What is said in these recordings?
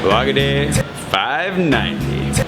Vlogger 590.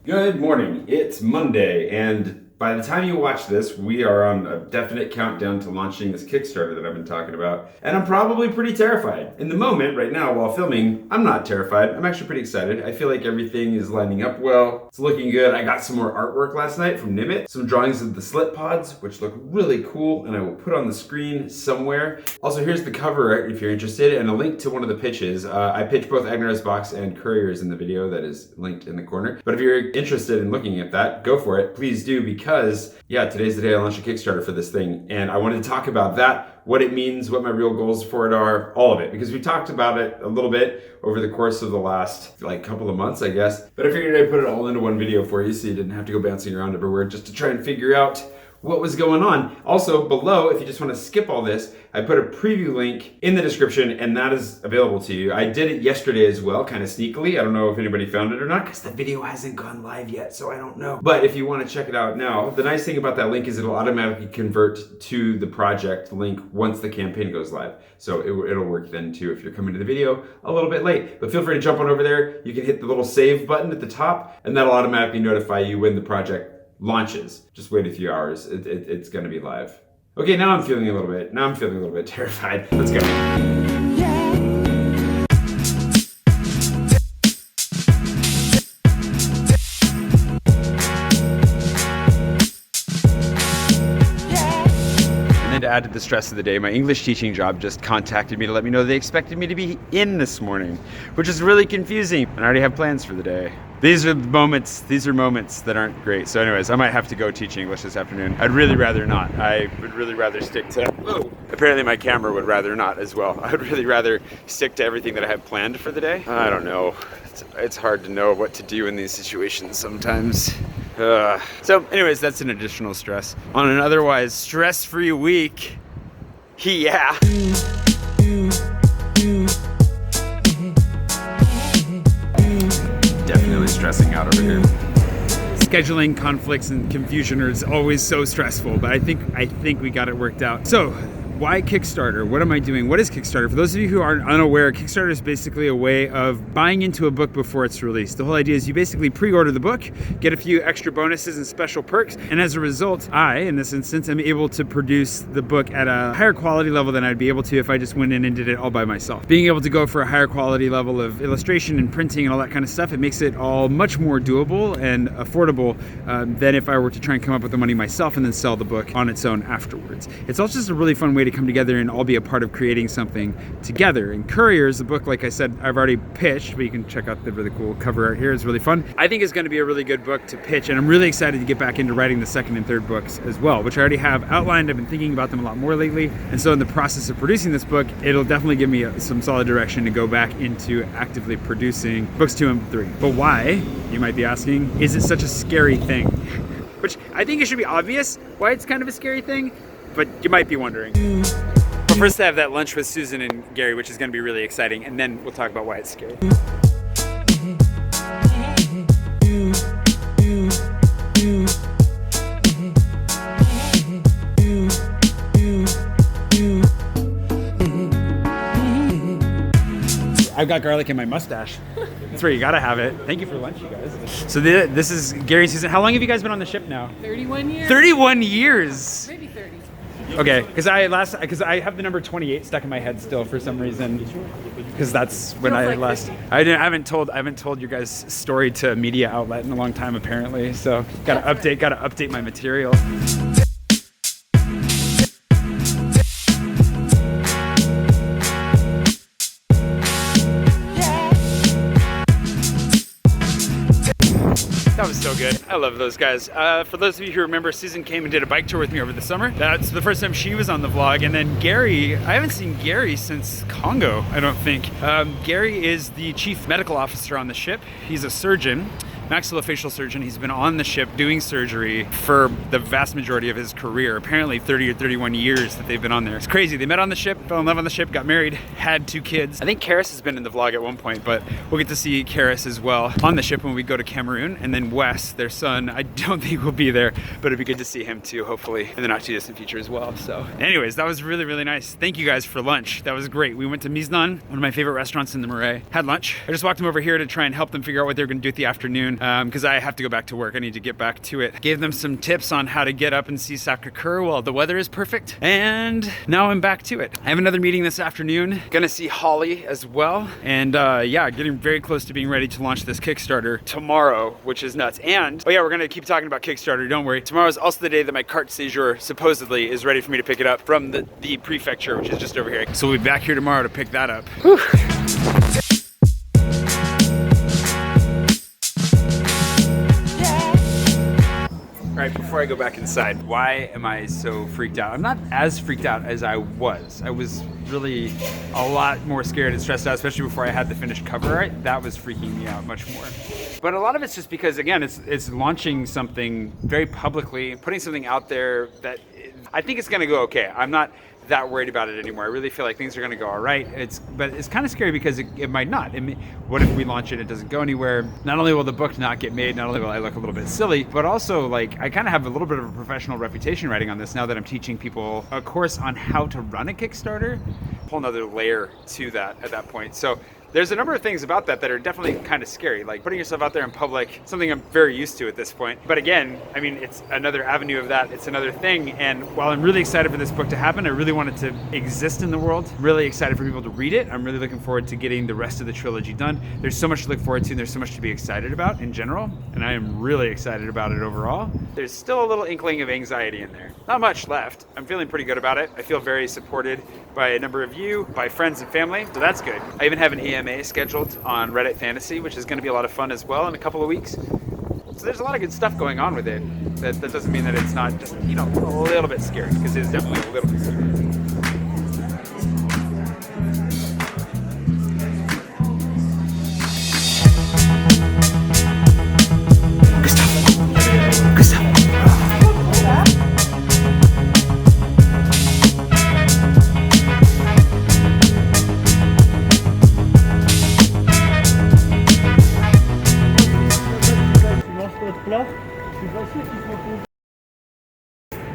Good morning, it's Monday, and by the time you watch this, we are on a definite countdown to launching this Kickstarter that I've been talking about, and I'm probably pretty terrified. In the moment, right now, while filming, I'm not terrified. I'm actually pretty excited. I feel like everything is lining up well. It's looking good. I got some more artwork last night from Nimit, some drawings of the slit pods, which look really cool, and I will put on the screen somewhere. Also, here's the cover art if you're interested, and a link to one of the pitches. I pitched both Agner's Box and Couriers in the video that is linked in the corner. But if you're interested in looking at that, go for it. Please do, because yeah, today's the day I launched a Kickstarter for this thing, and I wanted to talk about that, what it means, what my real goals for it are, all of it, because we talked about it a little bit over the course of the last couple of months, I guess. But I figured I'd put it all into one video for you so you didn't have to go bouncing around everywhere just to try and figure out what was going on. Also, below, if you just want to skip all this, I put a preview link in the description, and that is available to you. I did it yesterday as well, kind of sneakily. I don't know if anybody found it or not, because the video hasn't gone live yet, so I don't know. But if you want to check it out now, the nice thing about that link is it'll automatically convert to the project link once the campaign goes live. So it'll work then too if you're coming to the video a little bit late. But feel free to jump on over there. You can hit the little save button at the top, and that'll automatically notify you when the project launches. Just wait a few hours. It's gonna be live. Okay, now I'm feeling a little bit terrified. Let's go. To add to the stress of the day, my English teaching job just contacted me to let me know they expected me to be in this morning, which is really confusing, and I already have plans for the day. These are moments that aren't great. So anyways, I might have to go teach English this afternoon. I'd really rather not. I would really rather stick to, apparently my camera would rather not as well. I would really rather stick to everything that I have planned for the day. I don't know. It's hard to know what to do in these situations sometimes. So anyways, that's an additional stress on an otherwise stress-free week. Yeah. Definitely stressing out over here. Scheduling conflicts and confusion is always so stressful, but I think we got it worked out. So, why Kickstarter? What am I doing? What is Kickstarter? For those of you who aren't unaware, Kickstarter is basically a way of buying into a book before it's released. The whole idea is you basically pre-order the book, get a few extra bonuses and special perks, and as a result, I, in this instance, am able to produce the book at a higher quality level than I'd be able to if I just went in and did it all by myself. Being able to go for a higher quality level of illustration and printing and all that kind of stuff, it makes it all much more doable and affordable than if I were to try and come up with the money myself and then sell the book on its own afterwards. It's also just a really fun way to come together and all be a part of creating something together. And Couriers, the book, like I said, I've already pitched, but you can check out the really cool cover art here. It's really fun. I think it's going to be a really good book to pitch, and I'm really excited to get back into writing the second and third books as well, which I already have outlined. I've been thinking about them a lot more lately, and so in the process of producing this book, it'll definitely give me some solid direction to go back into actively producing books 2 and 3. But why, you might be asking, is it such a scary thing? Which I think it should be obvious why it's kind of a scary thing, but you might be wondering. But first I have that lunch with Susan and Gary, which is going to be really exciting, and then we'll talk about why it's scary. I've got garlic in my mustache. That's where you gotta have it. Thank you for lunch, you guys. So this is Gary and Susan. How long have you guys been on the ship now? 31 years. 31 years. Maybe 30. Okay, because I have the number 28 stuck in my head still for some reason, because that's when I last. I haven't told your guys' story to a media outlet in a long time apparently. So gotta update my material. That was so good. I love those guys. For those of you who remember, Susan came and did a bike tour with me over the summer. That's the first time she was on the vlog. And then Gary, I haven't seen Gary since Congo, I don't think. Gary is the chief medical officer on the ship. He's a surgeon. maxillofacial surgeon. He's been on the ship doing surgery for the vast majority of his career, apparently 30 or 31 years that they've been on there. It's crazy. They met on the ship, fell in love on the ship, got married, had 2 kids. I think Karis has been in the vlog at one point, but we'll get to see Karis as well on the ship when we go to Cameroon. And then Wes, their son, I don't think will be there, but it'd be good to see him too, hopefully in the not too distant future as well. So anyways, that was really, really nice. Thank you guys for lunch. That was great. We went to Miznan, one of my favorite restaurants in the Marais, had lunch. I just walked them over here to try and help them figure out what they're gonna do at the afternoon because I have to go back to work. I need to get back to it. Gave them some tips on how to get up and see Sacre-Cœur while the weather is perfect. And now I'm back to it. I have another meeting this afternoon. Gonna see Holly as well. And yeah, getting very close to being ready to launch this Kickstarter tomorrow, which is nuts. And, oh yeah, we're gonna keep talking about Kickstarter, don't worry. Tomorrow is also the day that my carte séjour supposedly is ready for me to pick it up from the prefecture, which is just over here. So we'll be back here tomorrow to pick that up. Whew. All right, before I go back inside, why am I so freaked out? I'm not as freaked out as I was. I was really a lot more scared and stressed out, especially before I had the finished cover art. That was freaking me out much more. But a lot of it's just because, again, it's launching something very publicly, putting something out there that I think it's gonna go okay. I'm not that worried about it anymore. I really feel like things are gonna go all right. But it's kind of scary because it might not. What if we launch it, it doesn't go anywhere? Not only will the book not get made, not only will I look a little bit silly, but also like I kind of have a little bit of a professional reputation writing on this now that I'm teaching people a course on how to run a Kickstarter. A whole nother layer to that at that point. So there's a number of things about that are definitely kind of scary, like putting yourself out there in public, something I'm very used to at this point. But again, I mean, it's another avenue of that, it's another thing. And while I'm really excited for this book to happen, I really want it to exist in the world. I'm really excited for people to read it. I'm really looking forward to getting the rest of the trilogy done. There's so much to look forward to, and there's so much to be excited about in general. And I am really excited about it overall. There's still a little inkling of anxiety in there. Not much left. I'm feeling pretty good about it. I feel very supported by a number of you, by friends and family, so that's good. I even have an AMA scheduled on Reddit Fantasy, which is going to be a lot of fun as well in a couple of weeks. So there's a lot of good stuff going on with it. That doesn't mean that it's not just, you know, a little bit scary, because it is definitely a little bit scary.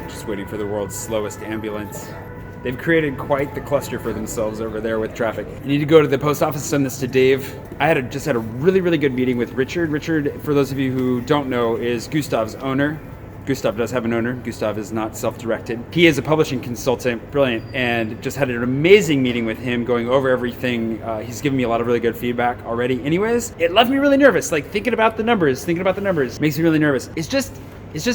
Just waiting for the world's slowest ambulance. They've created quite the cluster for themselves over there with traffic. You need to go to the post office, send this to Dave. I just had a really, really good meeting with Richard. Richard, for those of you who don't know, is Gustav's owner. Gustav does have an owner. Gustav is not self-directed. He is a publishing consultant, brilliant, and just had an amazing meeting with him, going over everything. He's given me a lot of really good feedback already. Anyways, it left me really nervous. Like thinking about the numbers makes me really nervous. It's just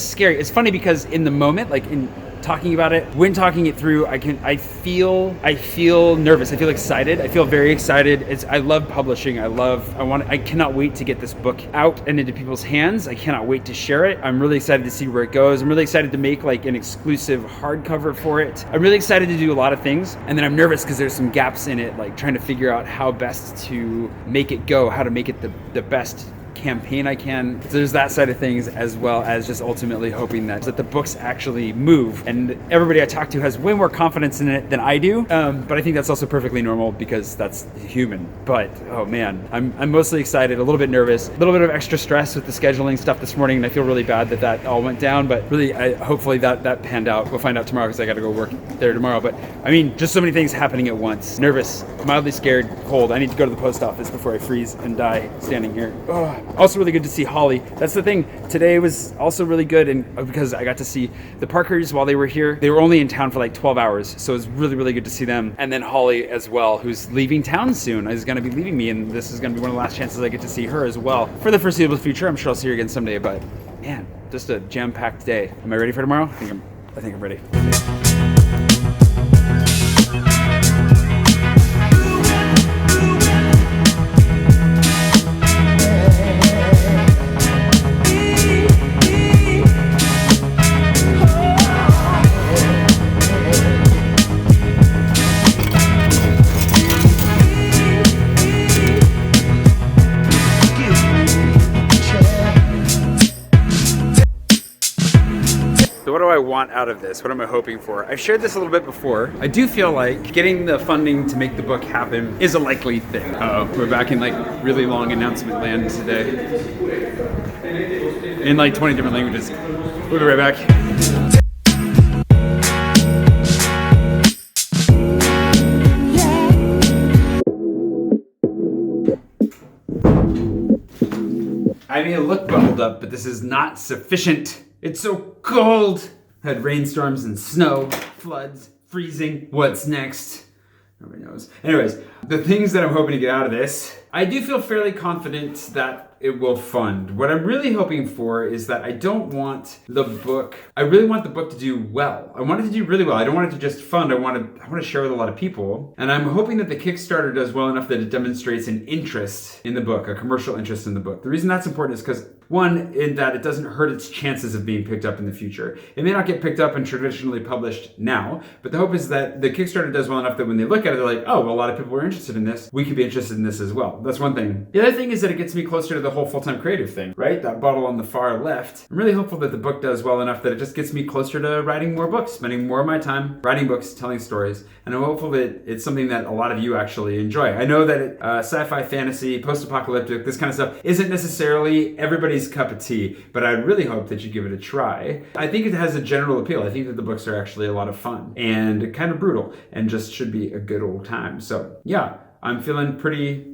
scary. It's funny because in the moment, like in talking about it, when talking it through, I feel nervous. I feel excited. I feel very excited. I love publishing. I cannot wait to get this book out and into people's hands. I cannot wait to share it. I'm really excited to see where it goes. I'm really excited to make like an exclusive hardcover for it. I'm really excited to do a lot of things. And then I'm nervous because there's some gaps in it, like trying to figure out how best to make it go, how to make it the best campaign I can. So there's that side of things, as well as just ultimately hoping that the books actually move. And everybody I talk to has way more confidence in it than I do. But I think that's also perfectly normal because that's human. But oh man, I'm mostly excited, a little bit nervous, a little bit of extra stress with the scheduling stuff this morning, and I feel really bad that all went down. But really, hopefully that panned out. We'll find out tomorrow because I got to go work there tomorrow. But I mean, just so many things happening at once. Nervous, mildly scared, cold. I need to go to the post office before I freeze and die standing here. Oh. Also really good to see Holly. That's the thing. Today was also really good, and because I got to see the Parkers while they were here. They were only in town for like 12 hours, so it was really, really good to see them. And then Holly as well, who's leaving town soon, is going to be leaving me, and this is going to be one of the last chances I get to see her as well. For the foreseeable future, I'm sure I'll see her again someday, but man, just a jam-packed day. Am I ready for tomorrow? I think I'm ready. Give me a chance. what do I want out of this? What am I hoping for? I've shared this a little bit before. I do feel like getting the funding to make the book happen is a likely thing. We're back in like really long announcement land today. In like 20 different languages. We'll be right back. I may look bundled up, but this is not sufficient. It's so cold. Had rainstorms and snow, floods, freezing. What's next? Nobody knows. Anyways, the things that I'm hoping to get out of this, I do feel fairly confident that it will fund. What I'm really hoping for is that I don't want the book, I really want the book to do well. I want it to do really well. I don't want it to just fund. I want to share with a lot of people. And I'm hoping that the Kickstarter does well enough that it demonstrates an interest in the book, a commercial interest in the book. The reason that's important is because one, in that it doesn't hurt its chances of being picked up in the future. It may not get picked up and traditionally published now, but the hope is that the Kickstarter does well enough that when they look at it, they're like, oh, well, a lot of people are interested in this. We could be interested in this as well. That's one thing. The other thing is that it gets me closer to the whole full-time creative thing, right? That bottle on the far left. I'm really hopeful that the book does well enough that it just gets me closer to writing more books, spending more of my time writing books, telling stories. And I'm hopeful that it's something that a lot of you actually enjoy. I know that sci-fi, fantasy, post-apocalyptic, this kind of stuff isn't necessarily everybody's cup of tea, but I really hope that you give it a try. I think it has a general appeal. I think that the books are actually a lot of fun and kind of brutal and just should be a good old time. So yeah, I'm feeling pretty...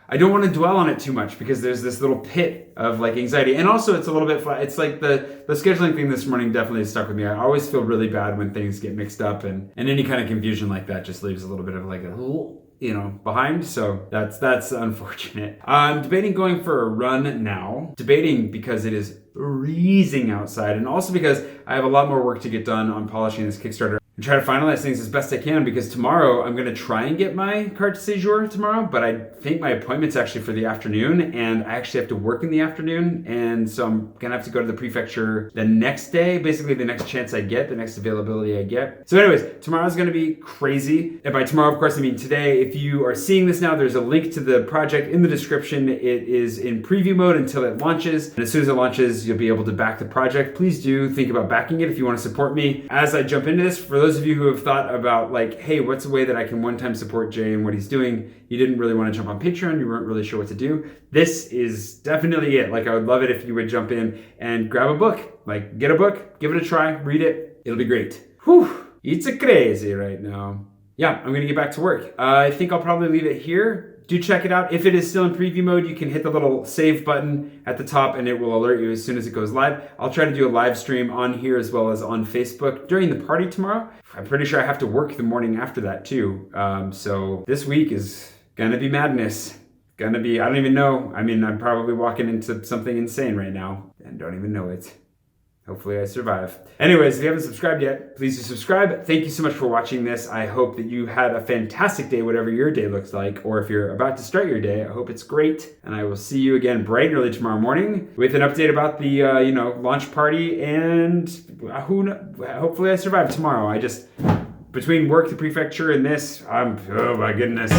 I don't want to dwell on it too much because there's this little pit of like anxiety, and also it's a little bit flat. It's like the scheduling thing this morning definitely stuck with me. I always feel really bad when things get mixed up, and any kind of confusion like that just leaves a little bit of like a behind. So that's unfortunate. I'm debating going for a run now. Debating because it is freezing outside, and also because I have a lot more work to get done on polishing this Kickstarter and try to finalize things as best I can, because tomorrow I'm going to try and get my carte de séjour tomorrow, but I think my appointment's actually for the afternoon, and I actually have to work in the afternoon, and so I'm going to have to go to the prefecture the next day, basically the next chance I get, the next availability I get. So anyways, tomorrow's going to be crazy, and by tomorrow, of course, I mean today. If you are seeing this now, there's a link to the project in the description. It is in preview mode until it launches, and as soon as it launches, you'll be able to back the project. Please do think about backing it if you want to support me as I jump into this. For those of you who have thought about like, hey, what's a way that I can one-time support Jay and what he's doing? You didn't really want to jump on Patreon. You weren't really sure what to do. This is definitely it. Like, I would love it if you would jump in and grab a book. Like, get a book, give it a try, read it. It'll be great. Whew, it's a crazy right now. Yeah, I'm gonna get back to work. I think I'll probably leave it here. Do check it out. If it is still in preview mode, you can hit the little save button at the top and it will alert you as soon as it goes live. I'll try to do a live stream on here as well as on Facebook during the party tomorrow. I'm pretty sure I have to work the morning after that too. So this week is gonna be madness. Gonna be, I don't even know. I mean, I'm probably walking into something insane right now and don't even know it. Hopefully I survive. Anyways, if you haven't subscribed yet, please do subscribe. Thank you so much for watching this. I hope that you had a fantastic day, whatever your day looks like, or if you're about to start your day, I hope it's great. And I will see you again bright and early tomorrow morning with an update about the, launch party, and hopefully I survive tomorrow. Between work, the prefecture, and this, oh my goodness.